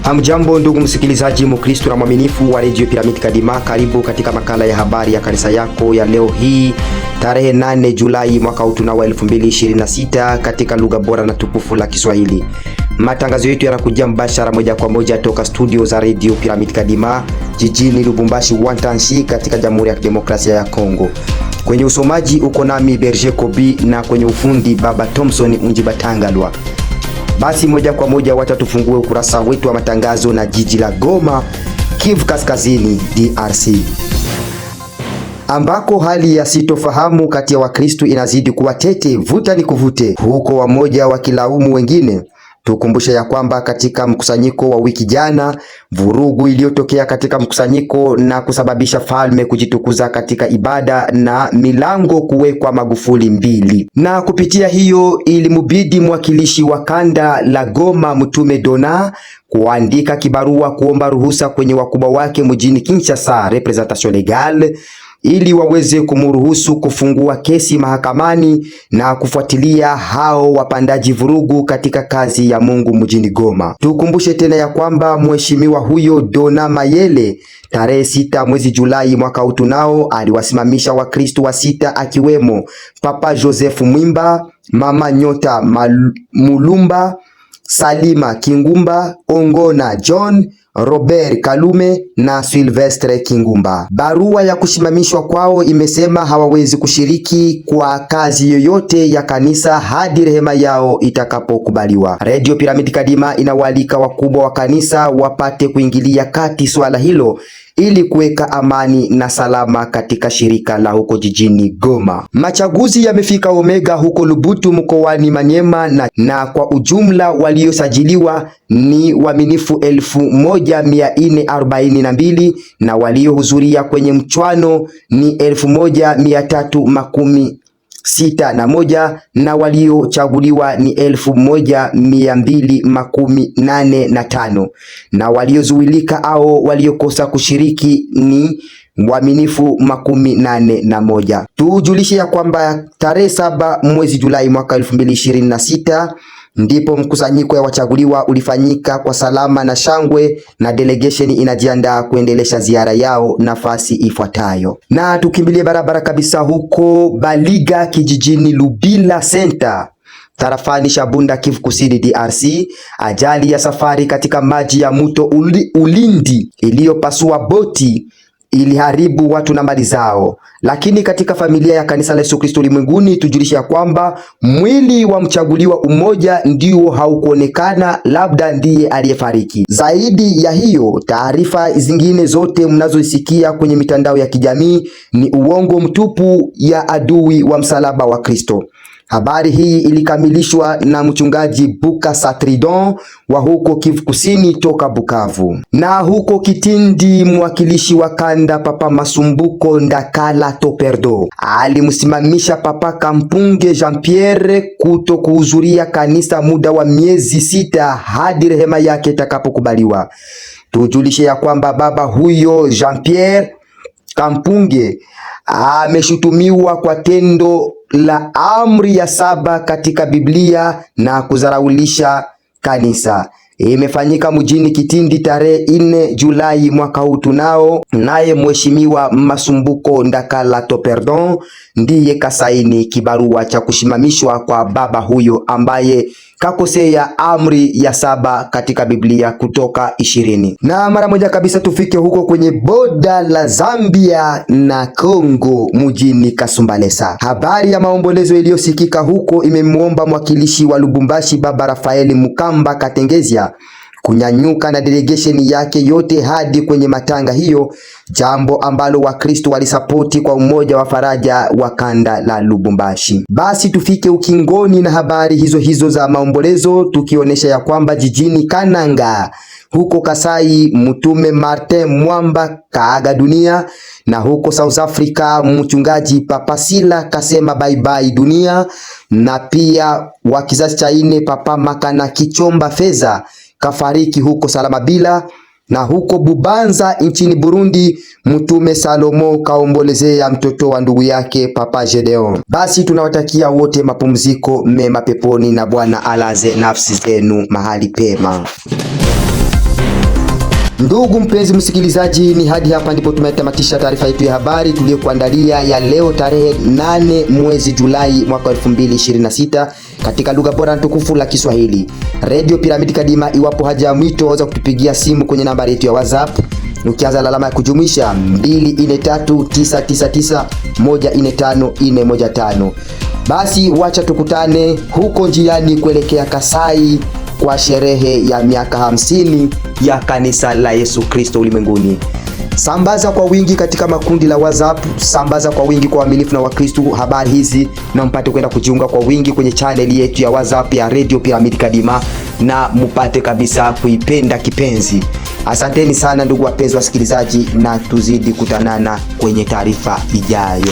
Hamjambo ndugu msikilizaji Mkristo na mwaminifu wa Radio Pyramid Kadima, karibu katika makala ya habari ya kanisa yako ya leo hii tarehe 8 Julai mwaka wa 2026 katika lugha bora na tukufu la Kiswahili. Matangazo yetu yanakujia mbashara moja kwa moja toka studio za Radio Pyramid Kadima jijini Lubumbashi Wantanshi katika Jamhuri ya Kidemokrasia ya Kongo. Kwenye usomaji uko nami Berger Kobi na kwenye ufundi Baba Thompson Unjibatangalwa. Basi moja kwa moja wacha tufungue ukurasa wetu wa matangazo na jiji la Goma, Kivu Kaskazini, DRC, ambako hali ya sitofahamu kati ya Wakristo inazidi kuwa tete, vuta ni kuvute, huko wamoja wakilaumu wengine. Tukumbushe ya kwamba katika mkusanyiko wa wiki jana, vurugu iliyotokea katika mkusanyiko na kusababisha falme kujitukuza katika ibada na milango kuwekwa magufuli mbili. Na kupitia hiyo ilimubidi mwakilishi wa kanda la Goma Mtume Dona kuandika kibarua kuomba ruhusa kwenye wakubwa wake mjini Kinshasa, representation legale, ili waweze kumruhusu kufungua kesi mahakamani na kufuatilia hao wapandaji vurugu katika kazi ya Mungu mjini Goma. Tukumbushe tena ya kwamba mheshimiwa huyo Dona Mayele tarehe 6 mwezi Julai mwaka utunao aliwasimamisha Wakristo wa 6 akiwemo Papa Joseph Mwimba, Mama Nyota Mulumba, Salima Kingumba, Ongona John, Robert Kalume na Sylvestre Kingumba. Barua ya kusimamishwa kwao imesema hawawezi kushiriki kwa kazi yoyote ya kanisa hadi rehema yao itakapokubaliwa. Radio Pyramid Kadima inawaalika wakubwa wa kanisa wapate kuingilia kati swala hilo ili kuweka amani na salama katika shirika la huko jijini Goma. Machaguzi yamefika Omega huko Lubutu mkoani Maniema na kwa ujumla waliosajiliwa ni waaminifu 1442 na waliohudhuria kwenye mchwano ni 1361 na waliochaguliwa ni 1285 na waliozuilika au waliokosa kushiriki ni waaminifu 81. Tujulishe ya kwamba tarehe 7 mwezi Julai mwaka 2026 ndipo mkusanyiko ya wachaguliwa ulifanyika kwa salama na shangwe, na delegation inajiandaa kuendelesha ziara yao nafasi ifuatayo. Na tukimbilie barabara kabisa huko Baliga kijijini Lubila Center tarafani Shabunda, Kivu Kusini, DRC. Ajali ya safari katika maji ya mto Ulindi iliyopasua boti iliharibu watu na mali zao, lakini katika familia ya kanisa la Yesu Kristo ulimwenguni tujulisha kwamba mwili wa mchaguliwa umoja ndio haukuonekana, labda ndiye aliyefariki. Zaidi ya hiyo, taarifa zingine zote mnazosikia kwenye mitandao ya kijamii ni uongo mtupu ya adui wa msalaba wa Kristo. Habari hii ilikamilishwa na mchungaji Buka Satridon wa huko Kivu Kusini toka Bukavu. Na huko Kitindi, mwakilishi wa kanda Papa Masumbuko Ndakala Toperdo alimsimamisha Papa Kampunge Jean Pierre kuto kuhudhuria kanisa muda wa miezi 6 hadi rehema yake itakapokubaliwa. Tujulishe ya kwamba baba huyo Jean Pierre Kampunge ameshutumiwa kwa tendo la amri ya 7 katika Biblia na kuzaraulisha kanisa. Imefanyika mjini Kitindi tarehe 4 Julai mwaka huu tunao, naye mheshimiwa Masumbuko Ndakala Toperdon ndiye kasaini kibarua cha kushimamishwa kwa baba huyo ambaye kakosea amri ya 7 katika Biblia Kutoka 20. Na mara moja kabisa tufike huko kwenye boda la Zambia na Kongo mjini Kasumbalesa. Habari ya maombolezo iliyosikika huko imemuomba mwakilishi wa Lubumbashi Baba Rafaeli Mukamba Katengezia kunyanyuka na delegation yake yote hadi kwenye matanga hiyo, jambo ambalo Wakristo walisapoti kwa umoja wa faraja wa kanda la Lubumbashi. Basi tufike ukingoni na habari hizo za maombolezo, tukionyesha ya kwamba jijini Kananga huko Kasai Mtume Martin Mwamba kaaga dunia, na huko South Africa mchungaji Papa Sila kasema bye bye dunia, na pia wa kizazi cha 4 Papa Makana Kichomba Feza kafariki huko Salamabila, na huko Bubanza nchini Burundi Mtume Salomo kaombolezea mtoto wa ndugu yake Papa Gedeon. Basi tunawatakia wote mapumziko mema peponi na Bwana alaze nafsi zenu mahali pema. Ndugu mpenzi msikilizaji, ni hadi hapa ndipo tumetamatisha taarifa yetu ya habari tuliyokuandalia ya leo tarehe 8 mwezi Julai mwaka 2026 katika lugha bora na tukufu la Kiswahili. Radio Pyramid Kadima, iwapo haja ya mwito waweza kutupigia simu kwenye nambari yetu ya WhatsApp ukianza na alama ya kujumlisha 24399145. Basi wacha tukutane huko njiani kuelekea Kasai kwa sherehe ya miaka 50 ya kanisa la Yesu Kristo ulimwenguni. Sambaza kwa wingi katika makundi la WhatsApp, sambaza kwa wingi kwa waaminifu na Wakristo habari hizi, na mpate kwenda kujiunga kwa wingi kwenye channel yetu ya WhatsApp ya Radio Pyramid Kadima, na mpate kabisa kuipenda kipenzi. Asanteni sana ndugu wapenzi wasikilizaji, na tuzidi kutanana kwenye taarifa ijayo.